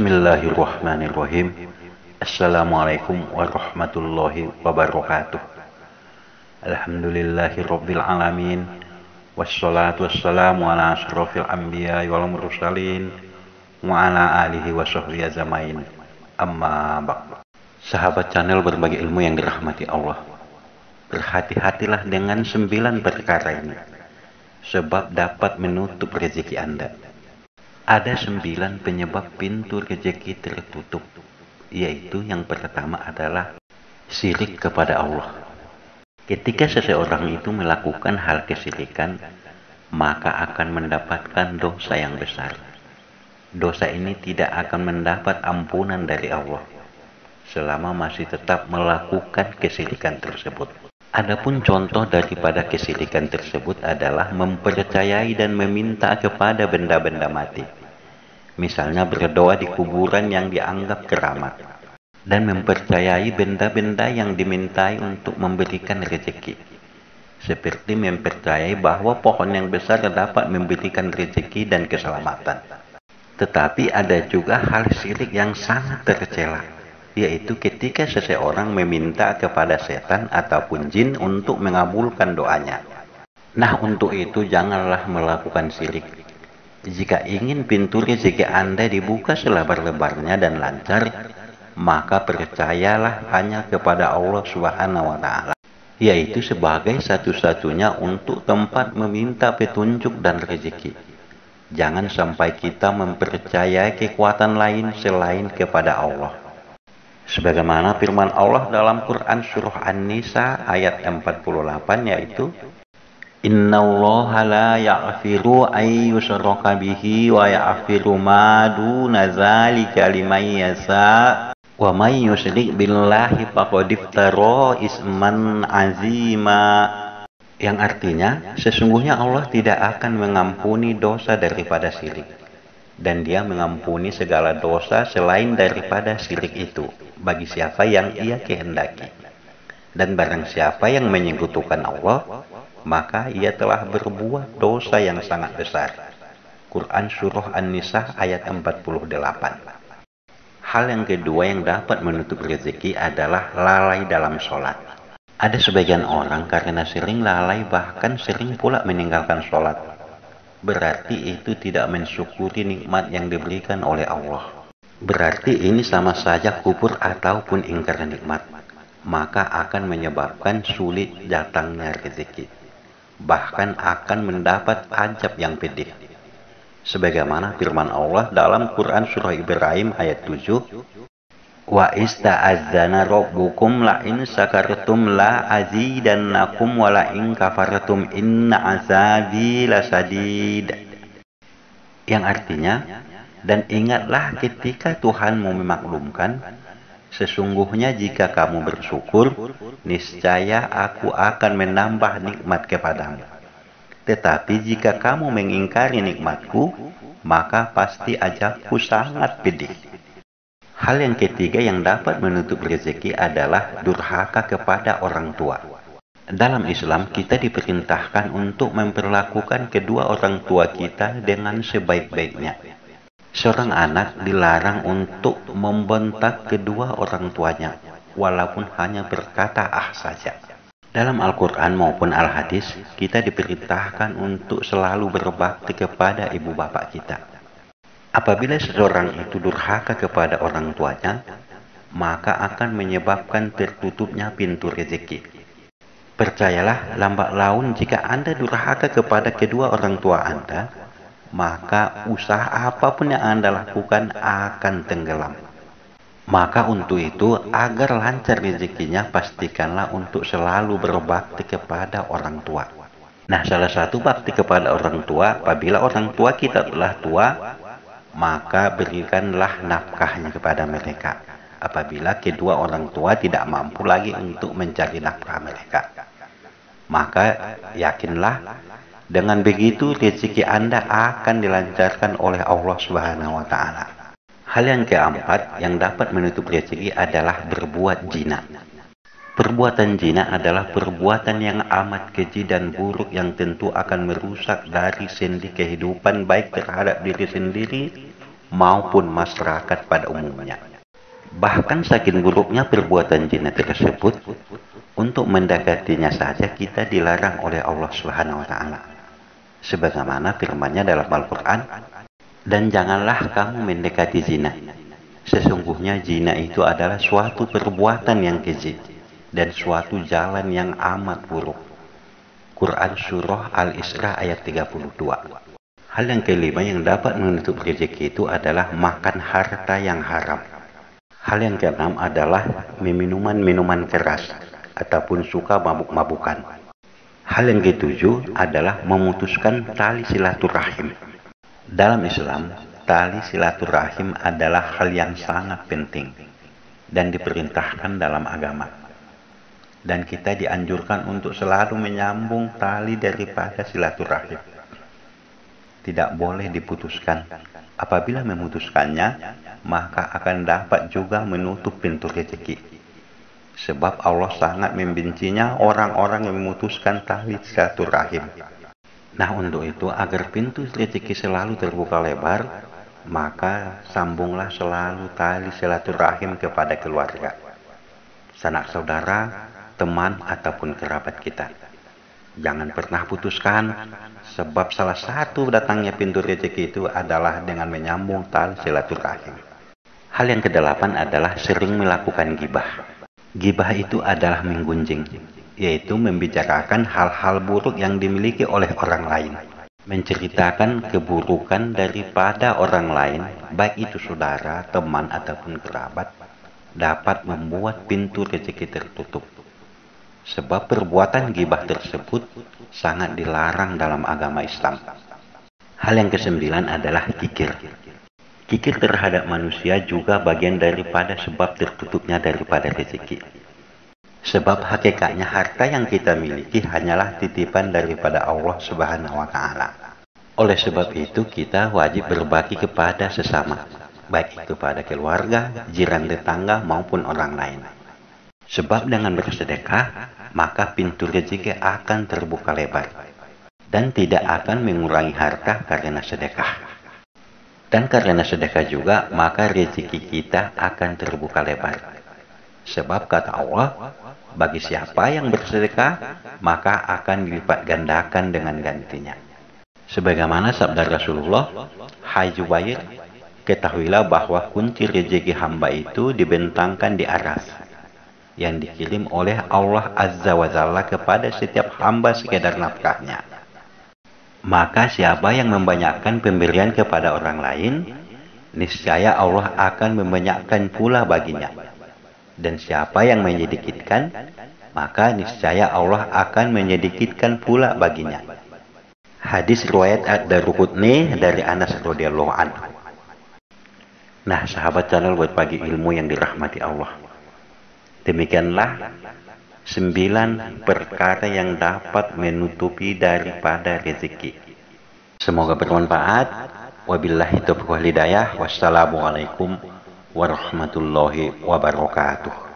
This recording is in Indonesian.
Bismillahirrahmanirrahim. Assalamualaikum warahmatullahi wabarakatuh. Alhamdulillahirabbil alamin. Wassalatu wassalamu ala asyrofil anbiya wal mursalin wa ala alihi wa sahbihi ajmain. Amma ba'd. Sahabat channel berbagi ilmu yang dirahmati Allah, berhati-hatilah dengan 9 perkara ini, sebab dapat menutup rezeki Anda. Ada 9 penyebab pintu rezeki tertutup, yaitu yang pertama adalah syirik kepada Allah. Ketika seseorang itu melakukan hal kesyirikan, maka akan mendapatkan dosa yang besar. Dosa ini tidak akan mendapat ampunan dari Allah selama masih tetap melakukan kesyirikan tersebut. Adapun contoh daripada kesyirikan tersebut adalah mempercayai dan meminta kepada benda-benda mati. Misalnya berdoa di kuburan yang dianggap keramat, dan mempercayai benda-benda yang dimintai untuk memberikan rezeki. Seperti mempercayai bahwa pohon yang besar dapat memberikan rezeki dan keselamatan. Tetapi ada juga hal syirik yang sangat tercela, yaitu ketika seseorang meminta kepada setan ataupun jin untuk mengabulkan doanya. Nah, untuk itu janganlah melakukan syirik. Jika ingin pintu rezeki Anda dibuka selebar-lebarnya dan lancar, maka percayalah hanya kepada Allah Subhanahu wa Ta'ala, yaitu sebagai satu-satunya untuk tempat meminta petunjuk dan rezeki. Jangan sampai kita mempercayai kekuatan lain selain kepada Allah. Sebagaimana firman Allah dalam Quran surah An-Nisa ayat 48, yaitu Innallaha la yaghfiru ay yushraka bihi wa yaghfiru ma duna dzalika liman yasha wa may yusyrik billahi faqad iftara isman azima. Yang artinya, sesungguhnya Allah tidak akan mengampuni dosa daripada syirik, dan Dia mengampuni segala dosa selain daripada syirik itu bagi siapa yang Ia kehendaki. Dan barang siapa yang menyekutukan Allah, maka ia telah berbuat dosa yang sangat besar. Quran surah An-Nisa ayat 48. Hal yang kedua yang dapat menutup rezeki adalah lalai dalam sholat. Ada sebagian orang karena sering lalai bahkan sering pula meninggalkan sholat. Berarti itu tidak mensyukuri nikmat yang diberikan oleh Allah. Berarti ini sama saja kufur ataupun ingkar nikmat. Maka akan menyebabkan sulit datangnya rezeki. Bahkan akan mendapat azab yang pedih. Sebagaimana firman Allah dalam Quran surah Ibrahim ayat 7, Wa ista'adzana rabbukum la in syakartum la azidannakum wa la in kafartum inna azabi lasadid. Yang artinya, dan ingatlah ketika Tuhanmu memaklumkan, sesungguhnya jika kamu bersyukur, niscaya aku akan menambah nikmat kepadamu. Tetapi jika kamu mengingkari nikmatku, maka pasti azabku sangat pedih. Hal yang ketiga yang dapat menutup rezeki adalah durhaka kepada orang tua. Dalam Islam, kita diperintahkan untuk memperlakukan kedua orang tua kita dengan sebaik-baiknya. Seorang anak dilarang untuk membentak kedua orang tuanya, walaupun hanya berkata ah saja. Dalam Al-Quran maupun Al-Hadis, kita diperintahkan untuk selalu berbakti kepada ibu bapak kita. Apabila seseorang itu durhaka kepada orang tuanya, maka akan menyebabkan tertutupnya pintu rezeki. Percayalah, lambat laun jika Anda durhaka kepada kedua orang tua Anda, maka usaha apapun yang Anda lakukan akan tenggelam. Maka untuk itu, agar lancar rezekinya, pastikanlah untuk selalu berbakti kepada orang tua. Nah, salah satu bakti kepada orang tua, apabila orang tua kita telah tua, maka berikanlah nafkahnya kepada mereka. Apabila kedua orang tua tidak mampu lagi untuk mencari nafkah mereka, maka yakinlah, dengan begitu rezeki Anda akan dilancarkan oleh Allah Subhanahu wa Ta'ala. Hal yang keempat yang dapat menutup rezeki adalah berbuat zina. Perbuatan zina adalah perbuatan yang amat keji dan buruk yang tentu akan merusak dari sendi kehidupan baik terhadap diri sendiri maupun masyarakat pada umumnya. Bahkan saking buruknya perbuatan zina tersebut, untuk mendekatinya saja kita dilarang oleh Allah Subhanahu wa taala. Sebagaimana firman-Nya dalam Al-Qur'an, "Dan janganlah kamu mendekati zina. Sesungguhnya zina itu adalah suatu perbuatan yang keji dan suatu jalan yang amat buruk." Quran Surah Al-Isra ayat 32. Hal yang kelima yang dapat menutup rezeki itu adalah makan harta yang haram. Hal yang keenam adalah minuman keras ataupun suka mabuk-mabukan. Hal yang ketujuh adalah memutuskan tali silaturahim. Dalam Islam, tali silaturahim adalah hal yang sangat penting dan diperintahkan dalam agama. Dan kita dianjurkan untuk selalu menyambung tali daripada silaturahim. Tidak boleh diputuskan. Apabila memutuskannya, maka akan dapat juga menutup pintu rezeki. Sebab Allah sangat membencinya orang-orang yang memutuskan tali silaturahim. Nah, untuk itu agar pintu rezeki selalu terbuka lebar, maka sambunglah selalu tali silaturahim kepada keluarga, sanak saudara, teman ataupun kerabat kita. Jangan pernah putuskan, sebab salah satu datangnya pintu rezeki itu adalah dengan menyambung tali silaturahim. Hal yang kedelapan adalah sering melakukan gibah. Gibah itu adalah menggunjing, yaitu membicarakan hal-hal buruk yang dimiliki oleh orang lain. Menceritakan keburukan daripada orang lain, baik itu saudara, teman, ataupun kerabat, dapat membuat pintu rezeki tertutup. Sebab perbuatan gibah tersebut sangat dilarang dalam agama Islam. Hal yang kesembilan adalah kikir. Kikir terhadap manusia juga bagian daripada sebab tertutupnya daripada rezeki. Sebab hakikatnya harta yang kita miliki hanyalah titipan daripada Allah Subhanahu wa taala. Oleh sebab itu kita wajib berbagi kepada sesama, baik itu pada keluarga, jiran tetangga maupun orang lain. Sebab dengan bersedekah, maka pintu rezeki akan terbuka lebar dan tidak akan mengurangi harta karena sedekah. Dan karena sedekah juga, maka rezeki kita akan terbuka lebar. Sebab kata Allah, bagi siapa yang bersedekah, maka akan dilipat gandakan dengan gantinya. Sebagaimana sabda Rasulullah, "Hai Jubair, ketahuilah bahwa kunci rezeki hamba itu dibentangkan di aras, yang dikirim oleh Allah Azza wa Jalla kepada setiap hamba sekadar nafkahnya. Maka siapa yang membanyakkan pemberian kepada orang lain, niscaya Allah akan membanyakkan pula baginya. Dan siapa yang menyedikitkan, maka niscaya Allah akan menyedikitkan pula baginya." Hadis riwayat Ad-Daruqutni dari Anas radhiyallahu anhu. Nah, sahabat channel buat pagi ilmu yang dirahmati Allah. Demikianlah 9 perkara yang dapat menutupi daripada rezeki. Semoga bermanfaat. Wabillahi taufiq wal hidayah. Wassalamualaikum warahmatullahi wabarakatuh.